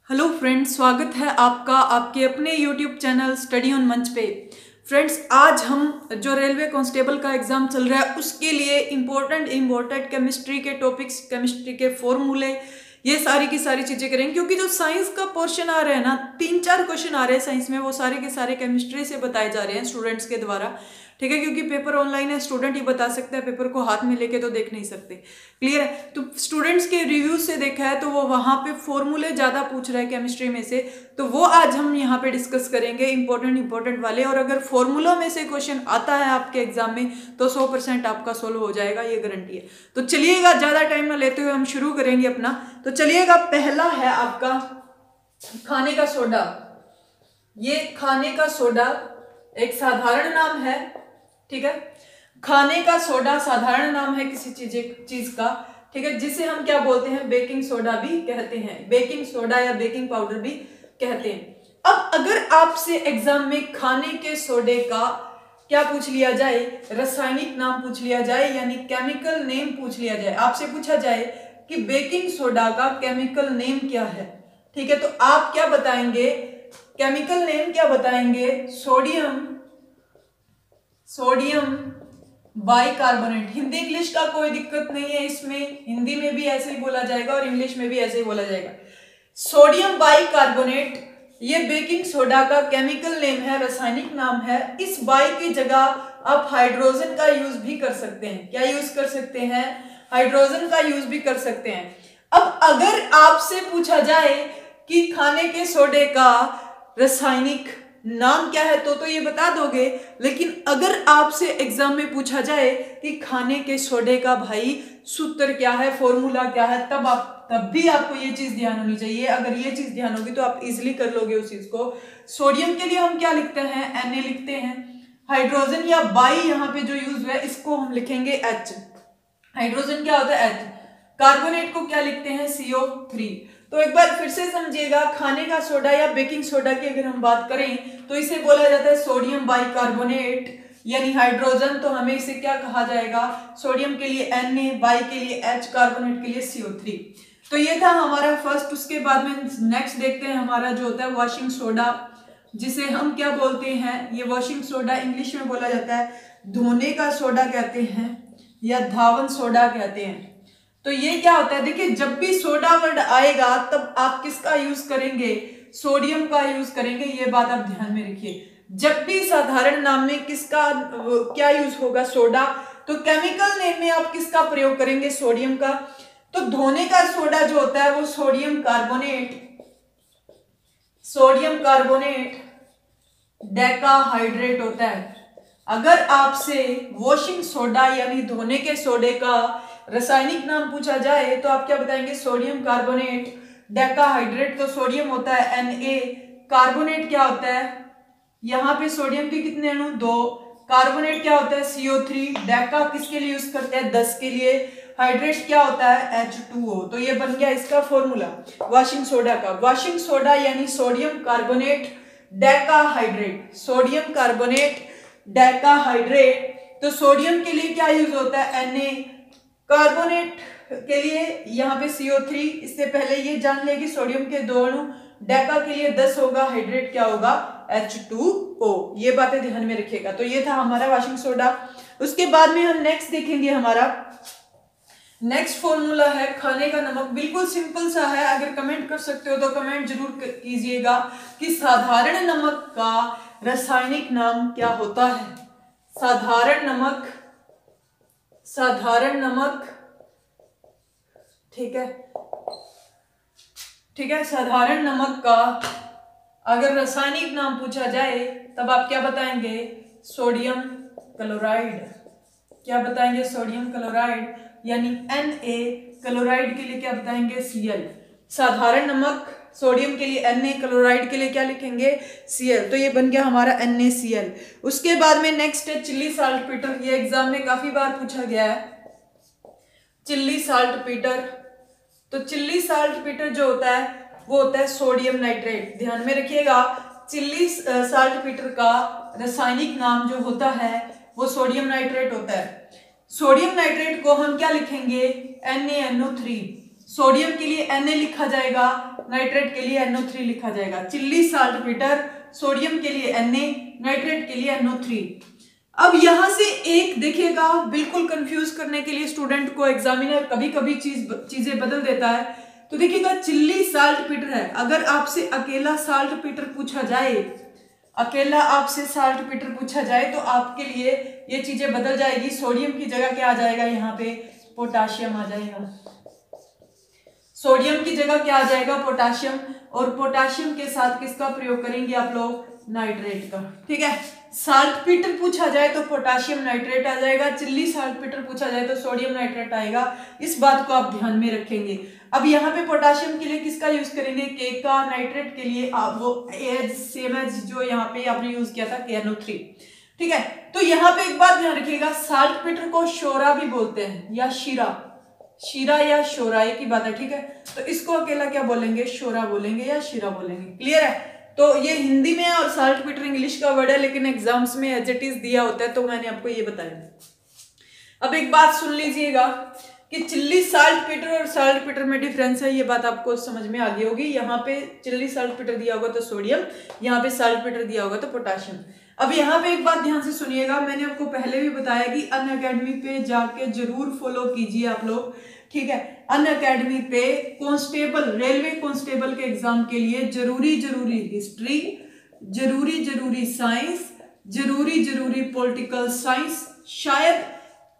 Hello friends, स्वागत है आपका आपके अपने यूट्यूब चैनल स्टडी ऑन मंच पे। फ्रेंड्स, आज हम जो रेलवे कांस्टेबल का एग्जाम चल रहा है उसके लिए इम्पोर्टेंट केमिस्ट्री के टॉपिक्स, केमिस्ट्री के फॉर्मूले, ये सारी की सारी चीजें करेंगे। क्योंकि जो साइंस का पोर्शन आ रहा है ना, 3-4 क्वेश्चन आ रहे हैं साइंस में, वो सारे के सारे केमिस्ट्री से बताए जा रहे हैं स्टूडेंट्स के द्वारा। ठीक है, क्योंकि पेपर ऑनलाइन है, स्टूडेंट ही बता सकता है, पेपर को हाथ में लेके तो देख नहीं सकते। क्लियर है? तो स्टूडेंट्स के रिव्यू से देखा है तो वो वहां पे फॉर्मूले ज्यादा पूछ रहा है केमिस्ट्री में से, तो वो आज हम यहाँ पे डिस्कस करेंगे इंपॉर्टेंट वाले। और अगर फॉर्मूलों में से क्वेश्चन आता है आपके एग्जाम में तो 100% आपका सोल्व हो जाएगा, ये गारंटी है। तो चलिएगा, ज्यादा टाइम ना लेते हुए हम शुरू करेंगे अपना। तो चलिएगा, पहला है आपका खाने का सोडा। ये खाने का सोडा एक साधारण नाम है। ठीक है, खाने का सोडा साधारण नाम है किसी चीज का। ठीक है, जिसे हम क्या बोलते हैं, बेकिंग सोडा भी कहते हैं, बेकिंग सोडा या बेकिंग पाउडर भी कहते हैं। अब अगर आपसे एग्जाम में खाने के सोडे का क्या पूछ लिया जाए, रासायनिक नाम पूछ लिया जाए, यानी केमिकल नेम पूछ लिया जाए, आपसे पूछा जाए कि बेकिंग सोडा का केमिकल नेम क्या है। ठीक है, तो आप क्या बताएंगे, केमिकल नेम क्या बताएंगे, सोडियम बाइकार्बोनेट। हिंदी इंग्लिश का कोई दिक्कत नहीं है इसमें, हिंदी में भी ऐसे ही बोला जाएगा और इंग्लिश में भी ऐसे ही बोला जाएगा। सोडियम बाइकार्बोनेट ये बेकिंग सोडा का केमिकल नेम है, रासायनिक नाम है। इस बाई की जगह आप हाइड्रोजन का यूज भी कर सकते हैं। क्या यूज कर सकते हैं? हाइड्रोजन का यूज भी कर सकते हैं। अब अगर आपसे पूछा जाए कि खाने के सोडे का रासायनिक नाम क्या है तो ये बता दोगे। लेकिन अगर आपसे एग्जाम में पूछा जाए कि खाने के सोडे का भाई सूत्र क्या है, फॉर्मूला क्या है, तब भी आपको ये चीज ध्यान होनी चाहिए। अगर ये चीज ध्यान होगी तो आप इजिली कर लोगे उस चीज को। सोडियम के लिए हम क्या लिखते हैं, Na लिखते हैं। हाइड्रोजन या बाई यहाँ पे जो यूज हुआ है इसको हम लिखेंगे H। हाइड्रोजन क्या होता है, H। कार्बोनेट को क्या लिखते हैं, CO3। तो एक बार फिर से समझिएगा, खाने का सोडा या बेकिंग सोडा की अगर हम बात करें तो इसे बोला जाता है सोडियम बाइकार्बोनेट, यानी हाइड्रोजन। तो हमें इसे क्या कहा जाएगा, सोडियम के लिए Na, बाई के लिए H, कार्बोनेट के लिए CO3। तो ये था हमारा फर्स्ट। उसके बाद में नेक्स्ट देखते हैं हमारा जो होता है वॉशिंग सोडा, जिसे हम क्या बोलते हैं, ये वॉशिंग सोडा इंग्लिश में बोला जाता है धोने का सोडा कहते हैं या धावन सोडा कहते हैं। तो ये क्या होता है, देखिए जब भी सोडा वर्ड आएगा तब आप किसका यूज करेंगे, सोडियम का यूज करेंगे। ये बात आप ध्यान में रखिए। जब भी साधारण नाम में किसका क्या यूज होगा, सोडा, तो केमिकल नेम में आप किसका प्रयोग करेंगे, सोडियम का। तो धोने का सोडा जो होता है वो सोडियम कार्बोनेट डेकाहाइड्रेट होता है। अगर आपसे वॉशिंग सोडा यानी धोने के सोडे का रासायनिक नाम पूछा जाए तो आप क्या बताएंगे, सोडियम कार्बोनेट डेकाहाइड्रेट। तो सोडियम होता है Na, कार्बोनेट क्या होता है, यहाँ पे सोडियम के कितने अणु, 2। कार्बोनेट क्या होता है, CO3। डेका किसके लिए यूज करते हैं, 10 के लिए। हाइड्रेट क्या होता है, H2O। तो ये बन गया इसका फॉर्मूला वॉशिंग सोडा का। वॉशिंग सोडा यानी sodium carbonate decahydrate, sodium carbonate decahydrate. तो सोडियम के लिए क्या यूज होता है, Na। कार्बोनेट के लिए यहाँ पे CO3। इससे पहले ये जान ले कि सोडियम के 2 अणु, डेका के लिए 10 होगा, हाइड्रेट क्या होगा, H2O। ये बातें ध्यान में रखिएगा। तो ये था हमारा वॉशिंग सोडा। उसके बाद में हम नेक्स्ट देखेंगे, हमारा नेक्स्ट फॉर्मूला है खाने का नमक। बिल्कुल सिंपल सा है, अगर कमेंट कर सकते हो तो कमेंट जरूर कीजिएगा कि साधारण नमक का रासायनिक नाम क्या होता है। साधारण नमक, ठीक है, साधारण नमक का अगर रासायनिक नाम पूछा जाए तब आप क्या बताएंगे, सोडियम क्लोराइड। क्या बताएंगे, सोडियम क्लोराइड, यानी Na। क्लोराइड के लिए क्या बताएंगे, Cl। साधारण नमक सोडियम के लिए Na, क्लोराइड के लिए क्या लिखेंगे, Cl। तो ये बन गया हमारा NaCl। उसके बाद में नेक्स्ट है चिल्ली साल्ट पीटर। ये एग्जाम में काफी बार पूछा गया है, चिल्ली साल्ट पीटर। तो चिल्ली साल्ट पीटर जो होता है वो होता है सोडियम नाइट्रेट। ध्यान में रखिएगा, चिल्ली साल्ट पीटर का रासायनिक नाम जो होता है वो सोडियम नाइट्रेट होता है। सोडियम नाइट्रेट को हम क्या लिखेंगे, NaNO3। सोडियम के लिए Na लिखा जाएगा, नाइट्रेट के लिए NO3 लिखा जाएगा। चिल्ली साल्टपीटर, सोडियम के लिए Na, नाइट्रेट के लिए NO3। अब यहां से एक देखिएगा, बिल्कुल कंफ्यूज करने के लिए स्टूडेंट को एग्जामिनर कभी कभी चीजें बदल देता है। तो देखिएगा चिल्ली साल्टपीटर है, अगर आपसे अकेला साल्टपीटर पूछा जाए, अकेला आपसे साल्टपीटर पूछा जाए तो आपके लिए ये चीजें बदल जाएगी। सोडियम की जगह क्या आ जाएगा, यहाँ पे पोटाशियम आ जाएगा। सोडियम की जगह क्या आ जाएगा, पोटाशियम, और पोटाशियम के साथ किसका प्रयोग करेंगे आप लोग, नाइट्रेट का। ठीक है, साल्टपीटर पूछा जाए तो पोटाशियम नाइट्रेट आ जाएगा, चिल्ली साल्टपीटर पूछा जाए तो सोडियम नाइट्रेट आएगा। इस बात को आप ध्यान में रखेंगे। अब यहाँ पे पोटाशियम के लिए किसका यूज करेंगे, के का, नाइट्रेट के लिए आप वो सेम एज जो यहाँ पे आपने यूज किया था KNO3। ठीक है, तो यहाँ पे एक बात ध्यान रखिएगा, साल्टपीटर को शोरा भी बोलते हैं या शीरा, शीरा या शोरा एक ही बात है। ठीक है, तो इसको अकेला क्या बोलेंगे, शोरा बोलेंगे या शीरा बोलेंगे। क्लियर है? तो ये हिंदी में और साल्टपीटर इंग्लिश का वर्ड है, लेकिन एग्जाम्स में एज इट इज दिया होता है, तो मैंने आपको ये बताया। अब एक बात सुन लीजिएगा कि चिल्ली साल्टपीटर और साल्टपीटर में डिफरेंस है, ये बात आपको समझ में आ गई होगी। यहाँ पे चिल्ली साल्टपीटर दिया होगा तो सोडियम, यहाँ पे साल्टपीटर दिया होगा तो पोटाशियम। अब यहाँ पे एक बात ध्यान से सुनिएगा, मैंने आपको पहले भी बताया कि अनअकैडमी पे जाके जरूर फॉलो कीजिए आप लोग। ठीक है, अनअकैडमी पे कांस्टेबल, रेलवे कांस्टेबल के एग्जाम के लिए जरूरी हिस्ट्री, जरूरी साइंस, जरूरी पॉलिटिकल साइंस, शायद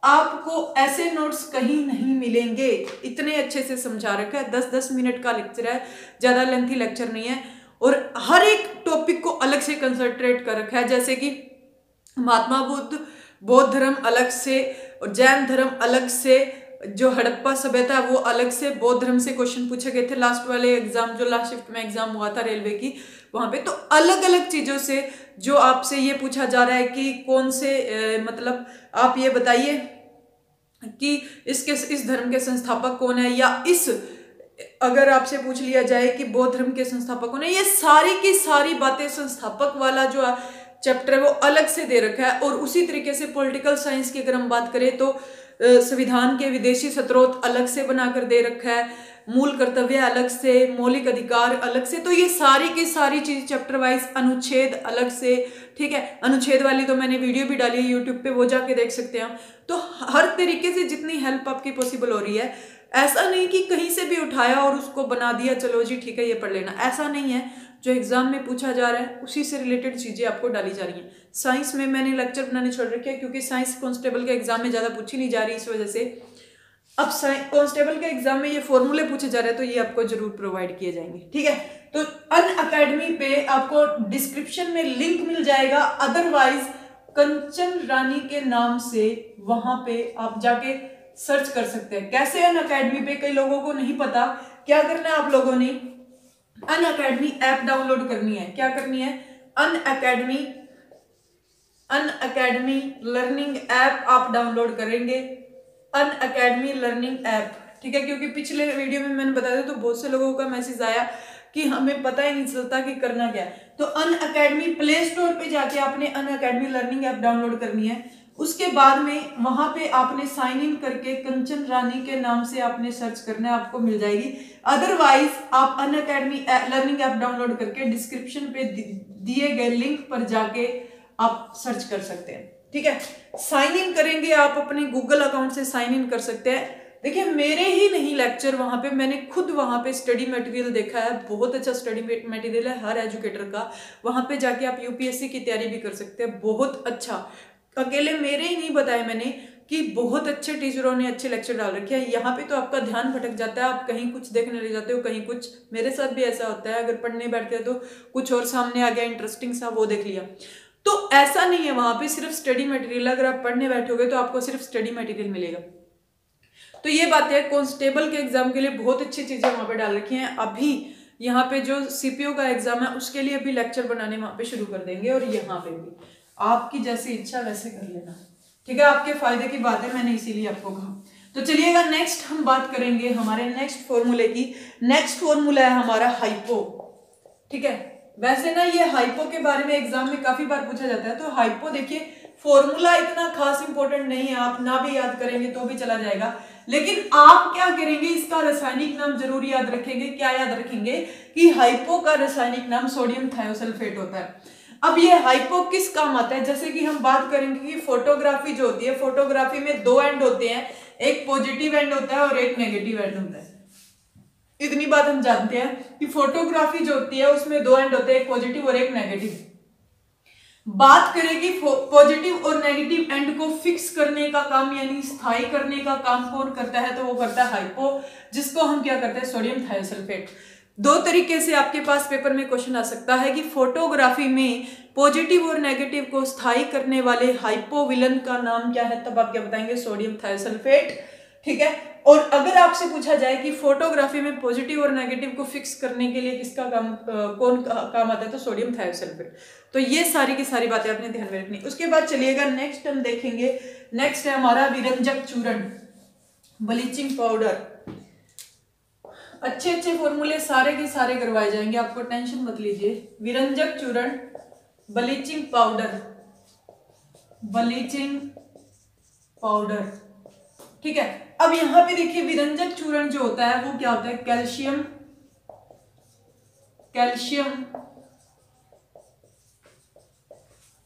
आपको ऐसे नोट्स कहीं नहीं मिलेंगे, इतने अच्छे से समझा रखा है। 10-10 मिनट का लेक्चर है, ज्यादा लेंथी लेक्चर नहीं है, और हर एक टॉपिक को अलग से कंसंट्रेट कर रखा है। जैसे कि महात्मा बुद्ध, बौद्ध धर्म अलग से, और जैन धर्म अलग से, जो हड़प्पा सभ्यता वो अलग से, बौद्ध धर्म से क्वेश्चन पूछे गए थे लास्ट वाले एग्जाम, जो लास्ट शिफ्ट में एग्जाम हुआ था रेलवे की, वहां पे। तो अलग अलग चीजों से जो आपसे ये पूछा जा रहा है कि कौन से मतलब आप ये बताइए कि इस धर्म के संस्थापक कौन है, या इस अगर आपसे पूछ लिया जाए कि बौद्ध धर्म के संस्थापक कौन है, ये सारी की सारी बातें संस्थापक वाला जो चैप्टर है वो अलग से दे रखा है। और उसी तरीके से पॉलिटिकल साइंस की अगर हम बात करें तो संविधान के विदेशी स्रोत अलग से बनाकर दे रखा है, मूल कर्तव्य अलग से, मौलिक अधिकार अलग से। तो ये सारी की सारी चीज चैप्टर वाइज, अनुच्छेद अलग से। ठीक है, अनुच्छेद वाली तो मैंने वीडियो भी डाली है यूट्यूब पे, वो जाके देख सकते हैं हम। तो हर तरीके से जितनी हेल्प आपकी पॉसिबल हो रही है, ऐसा नहीं कि कहीं से भी उठाया और उसको बना दिया चलो जी ठीक है ये पढ़ लेना, ऐसा नहीं है। जो एग्जाम में पूछा जा रहा है उसी से रिलेटेड चीजें आपको डाली जा रही हैं। साइंस में मैंने लेक्चर बनाने छोड़ रखे हैं, क्योंकि साइंस कांस्टेबल के एग्जाम में ज्यादा पूछी नहीं जा रही, इस वजह से। अब कांस्टेबल के एग्जाम में ये फॉर्मूले पूछे जा रहे हैं, तो ये आपको जरूर प्रोवाइड किए जाएंगे। ठीक है, तो अनअकैडमी पे आपको डिस्क्रिप्शन में लिंक मिल जाएगा, अदरवाइज कंचन रानी के नाम से वहां पे आप जाके सर्च कर सकते हैं। कैसे अनअकैडमी पे, कई लोगों को नहीं पता। क्या करना है आप लोगों ने, अनअकैडमी ऐप डाउनलोड करनी है। क्या करनी है, अनअकैडमी लर्निंग ऐप आप डाउनलोड करेंगे, अनअकैडमी लर्निंग ऐप। ठीक है, क्योंकि पिछले वीडियो में मैंने बताया था तो बहुत से लोगों का मैसेज आया कि हमें पता ही नहीं चलता कि करना क्या है। तो अनअकैडमी प्ले स्टोर पे जाके आपने अनअकैडमी लर्निंग ऐप डाउनलोड करनी है। उसके बाद में वहां पे आपने साइन इन करके कंचन रानी के नाम से आपने सर्च करना है, आपको मिल जाएगी। अदरवाइज आप अनअकैडमी लर्निंग ऐप डाउनलोड करके डिस्क्रिप्शन पे दिए गए लिंक पर जाके आप सर्च कर सकते हैं। ठीक है, साइन इन करेंगे आप अपने गूगल अकाउंट से साइन इन कर सकते हैं। देखिए मेरे ही नहीं लेक्चर वहां पे, मैंने खुद वहां पे स्टडी मटेरियल देखा है, बहुत अच्छा स्टडी मटेरियल है हर एजुकेटर का। वहां पे जाके आप यूपीएससी की तैयारी भी कर सकते हैं, बहुत अच्छा। अकेले मेरे ही नहीं बताया मैंने कि बहुत अच्छे टीचरों ने अच्छे लेक्चर डाल रखे हैं। यहाँ पे तो आपका ध्यान भटक जाता है, आप कहीं कुछ देखने लग जाते हो, कहीं कुछ। मेरे साथ भी ऐसा होता है, अगर पढ़ने बैठते हैं तो कुछ और सामने आ गया इंटरेस्टिंग सा, वो देख लिया। तो ऐसा नहीं है, वहां पे सिर्फ स्टडी मटेरियल, अगर आप पढ़ने बैठोगे तो आपको सिर्फ स्टडी मटेरियल मिलेगा। तो ये बात है, कांस्टेबल के एग्जाम के लिए बहुत अच्छी चीजें वहां पे डाल रखी हैं। अभी यहाँ पे जो सीपीओ का एग्जाम है उसके लिए भी लेक्चर बनाने वहां पे शुरू कर देंगे, और यहाँ पे भी आपकी जैसी इच्छा वैसे कर लेना। ठीक है, आपके फायदे की बात है, मैंने इसीलिए आपको कहा। तो चलिएगा नेक्स्ट हम बात करेंगे हमारे नेक्स्ट फॉर्मूले की। नेक्स्ट फॉर्मूला है हमारा हाइपो। ठीक है, वैसे ना ये हाइपो के बारे में एग्जाम में काफी बार पूछा जाता है। तो हाइपो देखिए, फॉर्मूला इतना खास इंपॉर्टेंट नहीं है, आप ना भी याद करेंगे तो भी चला जाएगा, लेकिन आप क्या करेंगे, इसका रासायनिक नाम जरूर याद रखेंगे। क्या याद रखेंगे कि हाइपो का रासायनिक नाम सोडियम थायोसल्फेट होता है। अब ये हाइपो किस काम आता है, जैसे कि हम बात करेंगे कि फोटोग्राफी जो होती है, फोटोग्राफी में दो एंड होते हैं, एक पॉजिटिव एंड होता है और एक नेगेटिव एंड होता है। इतनी बात हम जानते हैं कि फोटोग्राफी जो होती है उसमें दो एंड होते हैं, एक पॉजिटिव और एक नेगेटिव। बात करें कि पॉजिटिव और नेगेटिव एंड को फिक्स करने का काम यानी स्थायी करने का काम कौन करता है, तो वो करता है हाइपो, जिसको हम क्या करते हैं, सोडियम थायोसल्फेट। दो तरीके से आपके पास पेपर में क्वेश्चन आ सकता है कि फोटोग्राफी में पॉजिटिव और नेगेटिव को स्थायी करने वाले हाइपोविलन का नाम क्या है, तब आप क्या बताएंगे, सोडियम थायोसल्फेट। ठीक है। और अगर आपसे पूछा जाए कि फोटोग्राफी में पॉजिटिव और नेगेटिव को फिक्स करने के लिए किसका काम कौन काम आता है, तो सोडियम थायोसल्फेट। तो ये सारी की सारी बातें आपने ध्यान में रखनी। उसके बाद चलिएगा नेक्स्ट हम देखेंगे, नेक्स्ट है हमारा विरंजक चूर्ण, ब्लीचिंग पाउडर। अच्छे अच्छे फॉर्मूले सारे के सारे करवाए जाएंगे, आपको टेंशन मत लीजिए। विरंजक चूर्ण, ब्लीचिंग पाउडर, ब्लीचिंग पाउडर। ठीक है। अब यहां पे देखिए विरंजक चूर्ण जो होता है वो क्या होता है, कैल्शियम, कैल्शियम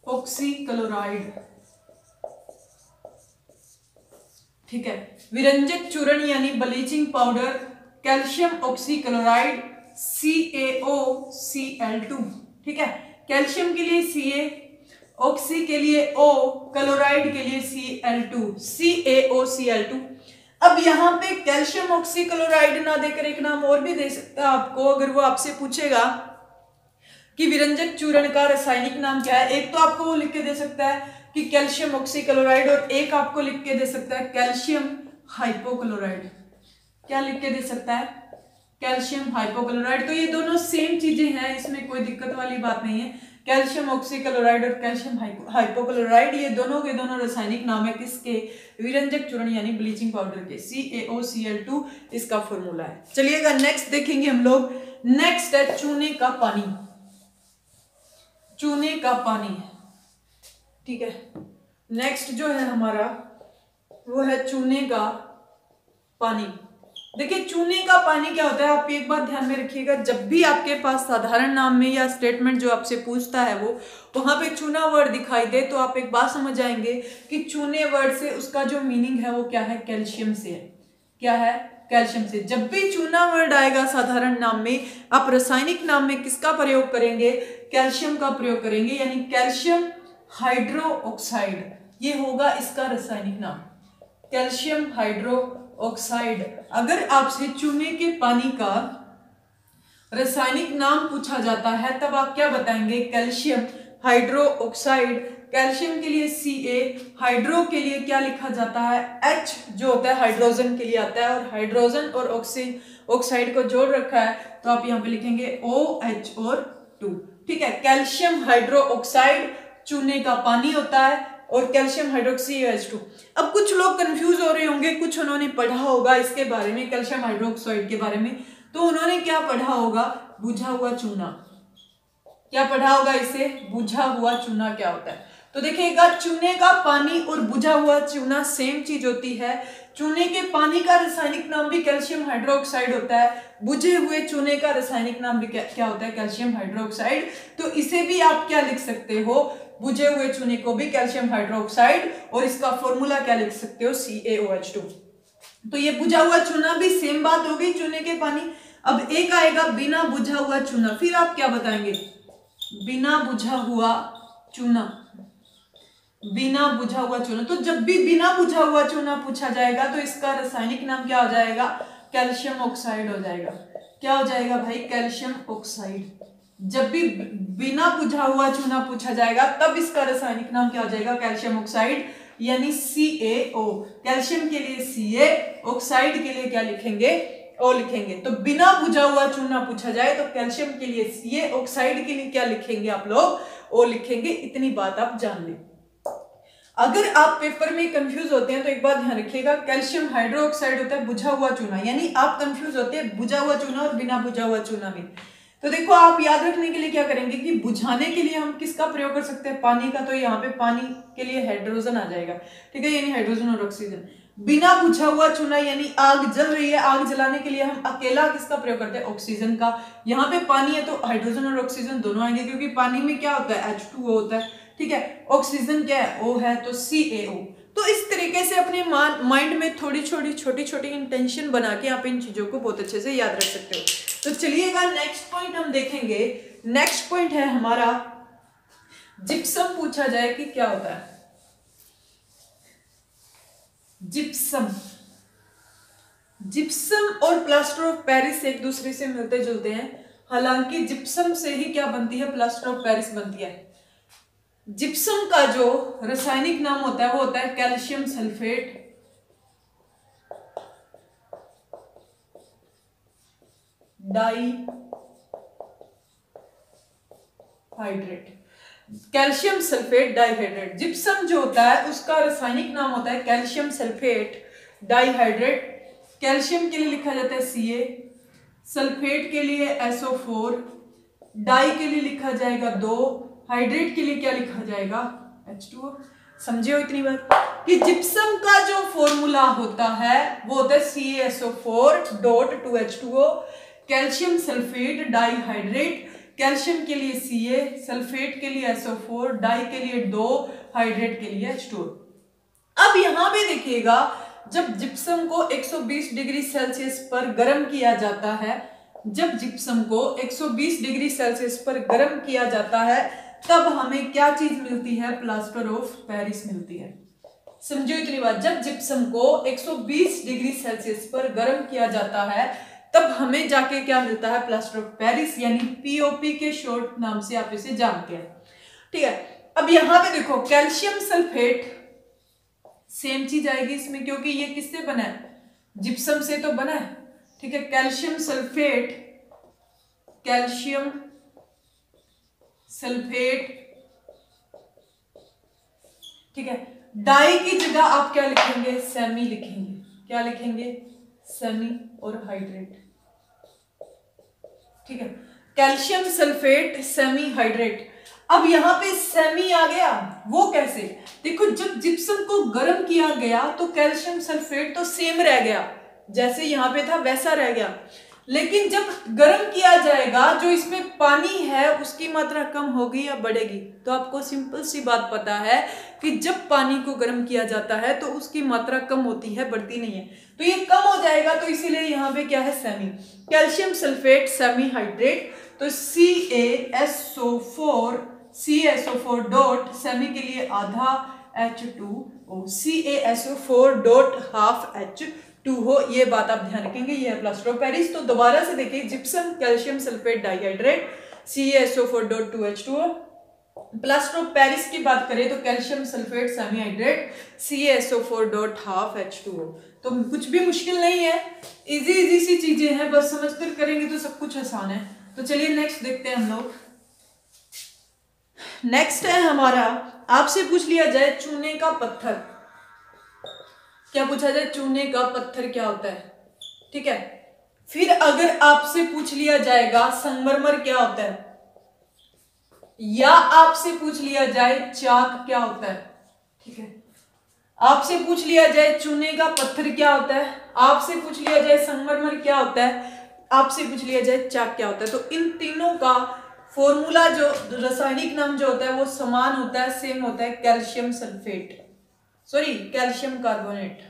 ऑक्सीक्लोराइड। ठीक है। विरंजक चूर्ण यानी bleaching powder, calcium oxychloride, CaOCl2। ठीक है। कैल्शियम के लिए Ca, ऑक्सी के लिए O, क्लोराइड के लिए Cl2, CaOCl2। अब यहाँ पे कैल्शियम ऑक्सीक्लोराइड ना देकर एक नाम और भी दे सकता है आपको, अगर वो आपसे पूछेगा कि विरंजक चूर्ण का रासायनिक नाम क्या है। एक तो आपको वो लिख के दे सकता है कि कैल्शियम ऑक्सीक्लोराइड, और एक आपको लिख के दे सकता है कैल्शियम हाइपोक्लोराइड। क्या लिख के दे सकता है, कैल्शियम हाइपोक्लोराइड। तो ये दोनों सेम चीजें हैं, इसमें कोई दिक्कत वाली बात नहीं है। कैल्शियम ऑक्सीक्लोराइड और कैल्शियम हाइपोक्लोराइड ये दोनों के दोनों रासायनिक नाम है किसके, विरंजक चूर्ण यानी ब्लीचिंग पाउडर के, CaOCl2 इसका फॉर्मूला है। चलिएगा नेक्स्ट देखेंगे हम लोग, नेक्स्ट है चूने का पानी, चूने का पानी। ठीक है। नेक्स्ट जो है हमारा वो है चूने का पानी। देखिए चूने का पानी क्या होता है, आप एक बात ध्यान में रखिएगा, जब भी आपके पास साधारण नाम में या स्टेटमेंट जो आपसे पूछता है वो वहां पे चूना वर्ड दिखाई दे, तो आप एक बात समझ जाएंगे कि चूने वर्ड से उसका जो मीनिंग है वो क्या है, कैल्शियम से है। क्या है, कैल्शियम से। जब भी चूना वर्ड आएगा साधारण नाम में, आप रासायनिक नाम में किसका प्रयोग करेंगे, कैल्शियम का प्रयोग करेंगे, यानी कैल्शियम हाइड्रोक्साइड, ये होगा इसका रासायनिक नाम, कैल्शियम हाइड्रोक्साइड। अगर आपसे चूने के पानी का रासायनिक नाम पूछा जाता है तब आप क्या बताएंगे, कैल्शियम हाइड्रोक्साइड। कैल्शियम के लिए Ca, हाइड्रो के लिए क्या लिखा जाता है, H जो होता है हाइड्रोजन के लिए आता है, और हाइड्रोजन और ऑक्साइड को जोड़ रखा है तो आप यहाँ पे लिखेंगे OH और 2। ठीक है। कैल्शियम हाइड्रोक्साइड चूने का पानी होता है, और कैल्शियम हाइड्रोक्सी H2। अब कुछ लोग कंफ्यूज हो रहे होंगे, कुछ उन्होंने पढ़ा होगा इसके बारे में, कैल्शियम हाइड्रोक्साइड के बारे में, तो उन्होंने क्या पढ़ा होगा, बुझा हुआ चूना। क्या पढ़ा होगा इसे, बुझा हुआ चूना क्या होता है। तो देखिएगा चूने का पानी और बुझा हुआ चूना सेम चीज होती है। चूने के पानी का रासायनिक नाम भी कैल्शियम हाइड्रोक्साइड होता है, बुझे हुए चूने का रासायनिक नाम भी क्या होता है, कैल्शियम हाइड्रोक्साइड। तो इसे भी आप क्या लिख सकते हो, बुझे हुए चूने को भी कैल्शियम हाइड्रोक्साइड, और इसका फॉर्मूला क्या लिख सकते हो, CaOH2। तो ये बुझा हुआ चूना भी सेम बात हो गई, चूने के पानी। अब एक आएगा बिना बुझा हुआ चूना, फिर आप क्या बताएंगे, बिना बुझा हुआ चूना, बिना बुझा हुआ चूना। तो जब भी बिना बुझा हुआ चूना पूछा जाएगा तो इसका रासायनिक नाम क्या हो जाएगा, कैल्शियम ऑक्साइड हो जाएगा। क्या हो जाएगा भाई, कैल्शियम ऑक्साइड। जब भी बिना बुझा हुआ चूना पूछा जाएगा तब इसका रासायनिक नाम क्या हो जाएगा, कैल्शियम ऑक्साइड, यानी CaO। कैल्शियम के लिए Ca, ऑक्साइड के लिए क्या लिखेंगे, O लिखेंगे। तो बिना बुझा हुआ चूना पूछा जाए तो कैल्शियम के लिए Ca, ऑक्साइड के लिए क्या लिखेंगे आप लोग, O लिखेंगे। इतनी बात आप जान लें। अगर आप पेपर में कंफ्यूज होते हैं तो एक बात ध्यान रखिएगा, कैल्शियम हाइड्रोक्साइड होता है बुझा हुआ चूना, यानी आप कंफ्यूज होते हैं बुझा हुआ चूना और बिना बुझा हुआ चूना में। तो देखो आप याद रखने के लिए क्या करेंगे कि बुझाने के लिए हम किसका प्रयोग कर सकते हैं, पानी का। तो यहाँ पे पानी के लिए हाइड्रोजन आ जाएगा, ठीक है, यानी हाइड्रोजन और ऑक्सीजन। बिना बुझा हुआ चूना यानी आग जल रही है, आग जलाने के लिए हम अकेला किसका प्रयोग करते हैं, ऑक्सीजन का। यहाँ पे पानी है तो हाइड्रोजन और ऑक्सीजन दोनों आएंगे, क्योंकि पानी में क्या होता है, H2O होता है, ठीक है। ऑक्सीजन क्या है, O है, तो CaO। तो इस तरीके से अपने माइंड में थोड़ी छोटी इंटेंशन बना के आप इन चीजों को बहुत अच्छे से याद रख सकते हो। तो चलिएगा नेक्स्ट पॉइंट हम देखेंगे। नेक्स्ट पॉइंट है हमारा जिप्सम। पूछा जाए कि क्या होता है जिप्सम। जिप्सम और प्लास्टर ऑफ पेरिस एक दूसरे से मिलते जुलते हैं, हालांकि जिप्सम से ही क्या बनती है, प्लास्टर ऑफ पेरिस बनती है। जिप्सम का जो रासायनिक नाम होता है वो होता है calcium sulphate dihydrate. Calcium sulphate dihydrate. Gypsum जो होता है उसका रासायनिक नाम होता है कैल्शियम सल्फेट डाइहाइड्रेट। कैल्शियम के लिए लिखा जाता है Ca, सल्फेट के लिए SO4, डाई के लिए लिखा जाएगा 2, हाइड्रेट के लिए क्या लिखा जाएगा, H2O। समझे हो इतनी बात कि जिप्सम का जो फॉर्मूला होता है वो होता है CaSO4.2H2O। Calcium sulphate dihydrate, calcium के लिए Ca, सल्फेट के लिए SO4, डाई के लिए 2, हाइड्रेट के लिए H2O। अब यहां पे देखिएगा, जब जिप्सम को 120 डिग्री सेल्सियस पर गर्म किया जाता है, जब जिप्सम को 120 डिग्री सेल्सियस पर गर्म किया जाता है, तब हमें क्या चीज मिलती है, प्लास्टर ऑफ पेरिस मिलती है। समझो इतनी बात, जब जिप्सम को 120 डिग्री सेल्सियस पर गर्म किया जाता है तब हमें जाके क्या मिलता है, प्लास्टर ऑफ पेरिस, यानी POP के शॉर्ट नाम से आप इसे जानते हैं, ठीक है। अब यहां पे देखो कैल्शियम सल्फेट, सेम चीज आएगी इसमें, क्योंकि ये किससे बना है, जिप्सम से तो बना है, ठीक है। कैल्शियम सल्फेट ठीक है। डाई की जगह आप क्या लिखेंगे, सेमी लिखेंगे। क्या लिखेंगे, सेमी और हाइड्रेट, ठीक है। Calcium sulphate semi hydrate. अब यहां पे सेमी आ गया, वो कैसे, देखो जब जिप्सम को गर्म किया गया तो कैल्शियम सल्फेट तो सेम रह गया, जैसे यहां पे था वैसा रह गया, लेकिन जब गर्म किया जाएगा जो इसमें पानी है उसकी मात्रा कम होगी या बढ़ेगी। तो आपको सिंपल सी बात पता है कि जब पानी को गर्म किया जाता है तो उसकी मात्रा कम होती है, बढ़ती नहीं है, तो ये कम हो जाएगा, तो इसीलिए यहाँ पे क्या है, semi. Calcium sulphate semi hydrate, तो CaSO4 डॉट, सेमी के लिए आधा, H2O, CaSO4 dot half H2 हो, ये बात आप ध्यान रखेंगे, ये है प्लास्टर ऑफ पेरिस। तो दोबारा से देखिए, gypsum calcium sulphate dihydrate, CaSO4.2H2O। Plaster of Paris की बात करें तो calcium sulphate semi hydrate, CaSO4 dot half H2O। तो कुछ भी मुश्किल नहीं है, इजी सी चीजें हैं, बस समझकर करेंगे तो सब कुछ आसान है। तो चलिए नेक्स्ट देखते हैं हम लोग। नेक्स्ट है हमारा, आपसे पूछ लिया जाए चूने का पत्थर, क्या पूछा जाए, चूने का पत्थर क्या होता है, ठीक है। फिर अगर आपसे पूछ लिया जाएगा संगमरमर क्या होता है, या आपसे पूछ लिया जाए चाक क्या होता है, ठीक है। आपसे पूछ लिया जाए चूने का पत्थर क्या होता है, आपसे पूछ लिया जाए संगमरमर क्या होता है, आपसे पूछ लिया जाए चाक क्या होता है, तो इन तीनों का फॉर्मूला जो रासायनिक नाम जो होता है वो समान होता है, सेम होता है, calcium sulphate, sorry calcium carbonate.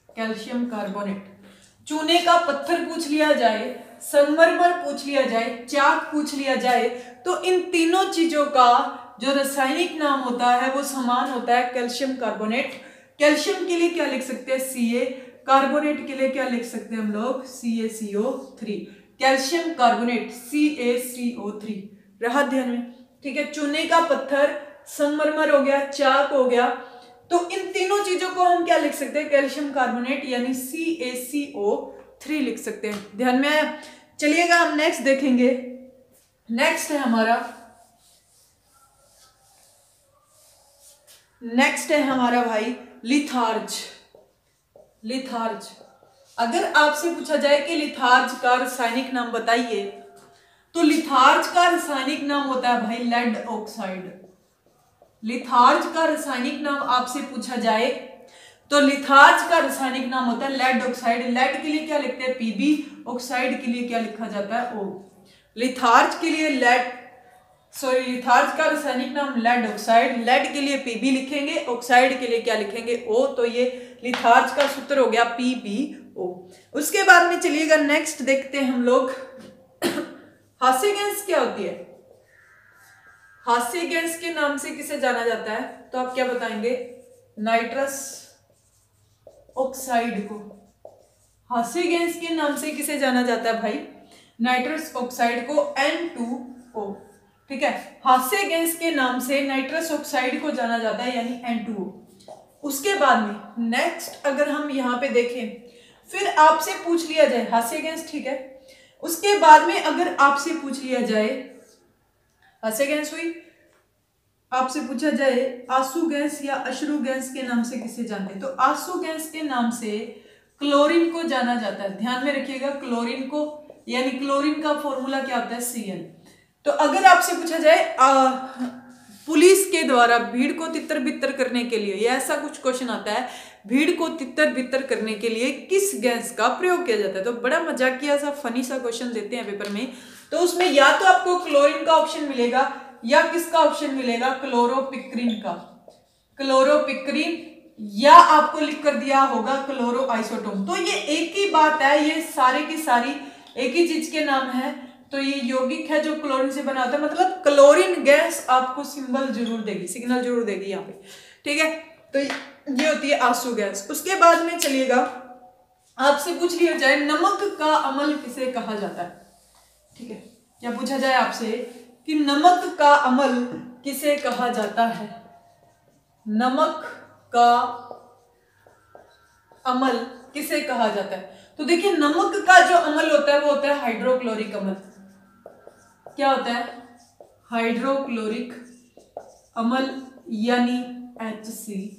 Calcium carbonate. चूने का पत्थर पूछ लिया जाए, संगमरमर पूछ लिया जाए, चाक पूछ लिया जाए, तो इन तीनों चीजों का जो रासायनिक नाम होता है वो समान होता है, कैल्शियम कार्बोनेट। कैल्शियम के लिए क्या लिख सकते हैं, Ca, कार्बोनेट के लिए क्या लिख सकते हैं हम लोग, CaCO3। कैल्शियम कार्बोनेट CaCO3 रहा ध्यान में, ठीक है। चूने का पत्थर, संगमरमर हो गया, चाक हो गया, तो इन तीनों चीजों को हम क्या लिख सकते हैं, कैल्शियम कार्बोनेट यानी CaCO3 लिख सकते हैं। ध्यान में आया। चलिएगा हम नेक्स्ट देखेंगे। नेक्स्ट है हमारा भाई लिथार्ज। अगर आपसे पूछा जाए कि लिथार्ज का रासायनिक नाम बताइए, तो लिथार्ज का रासायनिक नाम होता है भाई लेड ऑक्साइड। लिथार्ज का रासायनिक नाम आपसे पूछा जाए तो लिथार्ज का रासायनिक नाम होता है लेड ऑक्साइड। लेड के लिए क्या लिखते हैं Pb, ऑक्साइड के लिए क्या लिखा जाता है O। लिथार्ज के लिए लिथार्ज का रासायनिक नाम लेड ऑक्साइड, लेड के लिए Pb लिखेंगे, ऑक्साइड के लिए क्या लिखेंगे O। तो ये लिथार्ज का सूत्र हो गया PbO। उसके बाद में चलिएगा नेक्स्ट देखते हैं हम लोग हास्य गैस क्या होती है। हास्य गैस के नाम से किसे जाना जाता है, तो आप क्या बताएंगे, नाइट्रस ऑक्साइड को। हास्य गैस के नाम से किसे जाना जाता है भाई, नाइट्रस ऑक्साइड को, N2O। ठीक है, हास्य गैस के नाम से नाइट्रस ऑक्साइड को जाना जाता है यानी N2O। उसके बाद में नेक्स्ट अगर हम यहाँ पे देखें, फिर आपसे पूछ लिया जाए हास्य गैस, ठीक है, उसके बाद में अगर आपसे पूछ लिया जाए हास्य गैस हुई, आपसे पूछा जाए आंसू गैस या अश्रु गैस के नाम से किसे जानते हैं, तो आंसू गैस के नाम से क्लोरीन को जाना जाता है। ध्यान में रखिएगा क्लोरीन को, यानी क्लोरीन का फॉर्मूला क्या होता है Cl। तो अगर आपसे पूछा जाए पुलिस के द्वारा भीड़ को तितर बितर करने के लिए, या ऐसा कुछ क्वेश्चन आता है, भीड़ को तितर बितर करने के लिए किस गैस का प्रयोग किया जाता है, तो बड़ा मजाकिया सा फनी सा क्वेश्चन देते हैं पेपर में, तो उसमें या तो आपको क्लोरीन का ऑप्शन मिलेगा या किसका ऑप्शन मिलेगा, क्लोरोपिक्रीन का, क्लोरोपिक्रीन, या आपको लिख कर दिया होगा क्लोरो आइसोटोन। तो ये एक ही बात है, ये सारे की सारी एक ही चीज के नाम है। तो ये यौगिक है जो क्लोरीन से बना होता है, मतलब क्लोरीन गैस आपको सिंबल जरूर देगी, सिग्नल जरूर देगी यहाँ पे। ठीक है, तो ये होती है आंसू गैस। उसके बाद में चलिएगा आपसे पूछ लिया जाए नमक का अम्ल किसे कहा जाता है। ठीक है, क्या पूछा जाए आपसे कि नमक का अम्ल किसे कहा जाता है, नमक का अम्ल किसे कहा जाता है। तो देखिए नमक का जो अम्ल होता है वो होता है हाइड्रोक्लोरिक अम्ल। क्या होता है, हाइड्रोक्लोरिक अम्ल यानी HCl।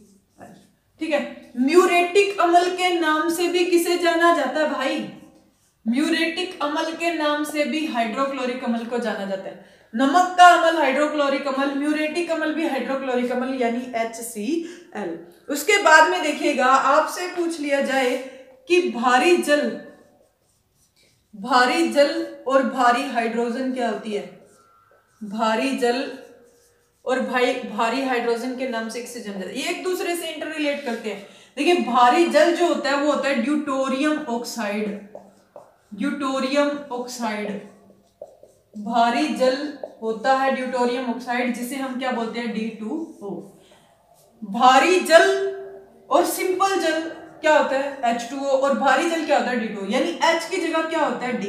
ठीक है, म्यूरेटिक अम्ल के नाम से भी किसे जाना जाता है भाई, म्यूरेटिक अम्ल के नाम से भी हाइड्रोक्लोरिक अम्ल को जाना जाता है। नमक का अम्ल हाइड्रोक्लोरिक अम्ल, म्यूरेटिक अम्ल भी हाइड्रोक्लोरिक अम्ल यानी HCl। उसके बाद में देखिएगा आपसे पूछ लिया जाए कि भारी जल और भारी हाइड्रोजन क्या होती है, भारी जल और भारी हाइड्रोजन के नाम से किसे जाना जाता है, ये एक दूसरे से इंटर रिलेट करते हैं। देखिए भारी जल जो होता है वो होता है ड्यूटोरियम ऑक्साइड, ड्यूटोरियम ऑक्साइड, भारी जल होता है ड्यूटोरियम ऑक्साइड जिसे हम क्या बोलते हैं D2O। भारी जल और सिंपल जल क्या होता है H2O, और भारी जल क्या होता है D2O, यानी H की जगह क्या होता है D।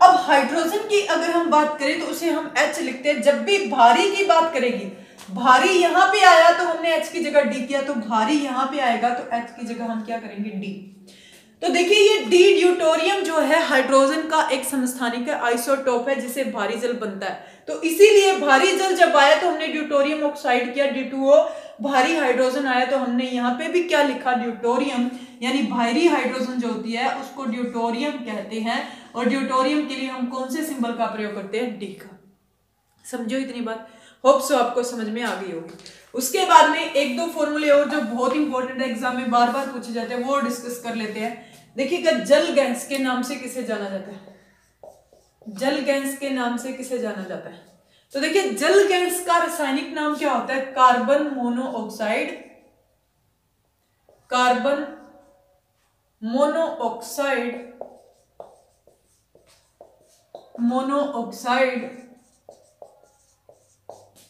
अब हाइड्रोजन की अगर हम बात करें तो उसे हम H लिखते हैं। जब भी भारी की बात करेगी, भारी यहां पे आया तो हमने H की जगह D किया, तो भारी यहां पे आएगा तो H की जगह हम क्या करेंगे D। तो देखिए ये D ड्यूटोरियम जो है हाइड्रोजन का एक समस्थानिक आइसोटोप है जिसे भारी जल बनता है। तो इसीलिए भारी जल जब आया तो हमने ड्यूटोरियम ऑक्साइड किया D2O, भारी हाइड्रोजन आया तो हमने यहाँ पे भी क्या लिखा ड्यूटोरियम, यानी भारी हाइड्रोजन जो होती है उसको ड्यूटोरियम कहते हैं। और ड्यूटोरियम के लिए हम कौन से सिंबल का प्रयोग करते हैं, D का। समझो इतनी बात, होप सो आपको समझ में आ गई होगी। उसके बाद में एक दो फॉर्मूले और जो बहुत इंपॉर्टेंट है, एग्जाम में बार बार पूछे जाते हैं, वो डिस्कस कर लेते हैं। देखिएगा जल गैस के नाम से किसे जाना जाता है, जल गैस के नाम से किसे जाना जाता है। तो देखिए जल गैस का रासायनिक नाम क्या होता है, carbon monoxide, carbon monoxide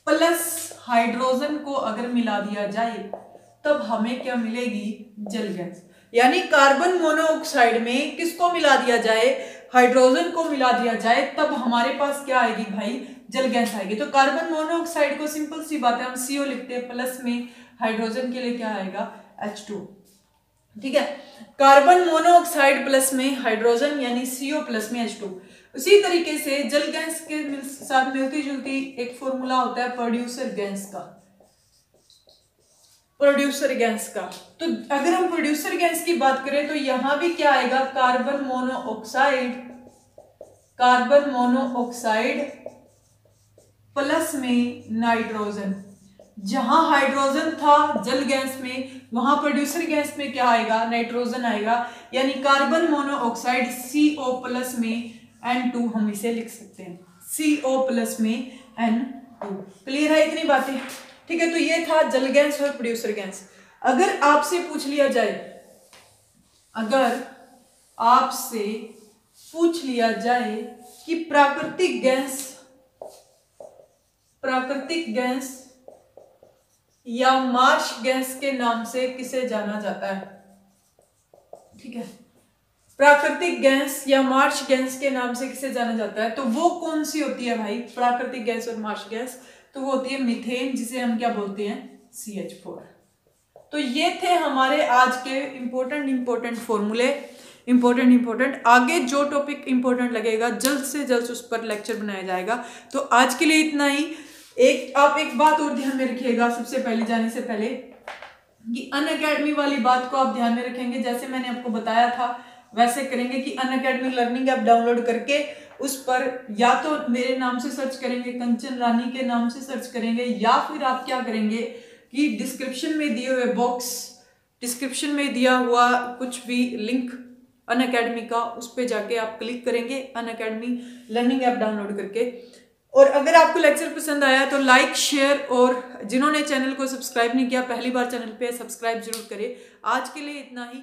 plus hydrogen को अगर मिला दिया जाए तब हमें क्या मिलेगी, जल गैस। यानी कार्बन मोनोऑक्साइड में किसको मिला दिया जाए, हाइड्रोजन को मिला दिया जाए, तब हमारे पास क्या आएगी भाई, जल गैस आएगी। तो कार्बन मोनोऑक्साइड को सिंपल सी बात है हम CO लिखते हैं, प्लस में हाइड्रोजन के लिए क्या आएगा H2। ठीक है, कार्बन मोनोऑक्साइड प्लस में हाइड्रोजन यानी CO प्लस में H2। उसी तरीके से जल गैस के साथ मिलती जुलती एक फॉर्मूला होता है प्रोड्यूसर गैस का। प्रोड्यूसर गैस का। तो अगर हम प्रोड्यूसर गैस की बात करें तो यहां भी क्या आएगा, कार्बन मोनोऑक्साइड प्लस में नाइट्रोजन। जहां हाइड्रोजन था जल गैस में, वहां प्रोड्यूसर गैस में क्या आएगा, नाइट्रोजन आएगा, यानी कार्बन मोनोऑक्साइड CO प्लस में N2 हम इसे लिख सकते हैं, CO प्लस में N2। क्लियर है इतनी बातें? ठीक है, तो ये था जल गैस और प्रोड्यूसर गैस। अगर आपसे पूछ लिया जाए कि प्राकृतिक गैस या मार्श गैस के नाम से किसे जाना जाता है, ठीक है, प्राकृतिक गैस या मार्श गैस के नाम से किसे जाना जाता है, तो वो कौन सी होती है भाई, प्राकृतिक गैस और मार्श गैस, तो वो होती है मीथेन, जिसे हम क्या बोलते हैं, CH4। तो ये थे हमारे आज के इंपॉर्टेंट फॉर्मूले, इंपॉर्टेंट। आगे जो टॉपिक इंपॉर्टेंट लगेगा जल्द से जल्द उस पर लेक्चर बनाया जाएगा। तो आज के लिए इतना ही। आप एक बात और ध्यान में रखिएगा, सबसे पहले जाने से पहले, कि अनअकैडमी वाली बात को आप ध्यान में रखेंगे, जैसे मैंने आपको बताया था वैसे करेंगे कि अनअकैडमी लर्निंग ऐप डाउनलोड करके उस पर या तो मेरे नाम से सर्च करेंगे, कंचन रानी के नाम से सर्च करेंगे, या फिर आप क्या करेंगे कि डिस्क्रिप्शन में दिया हुआ कुछ भी लिंक अनअकैडमी का, उस पर जाके आप क्लिक करेंगे अनअकैडमी लर्निंग ऐप डाउनलोड करके। और अगर आपको लेक्चर पसंद आया तो लाइक, शेयर, और जिन्होंने चैनल को सब्सक्राइब नहीं किया, पहली बार चैनल पे सब्सक्राइब जरूर करें। आज के लिए इतना ही।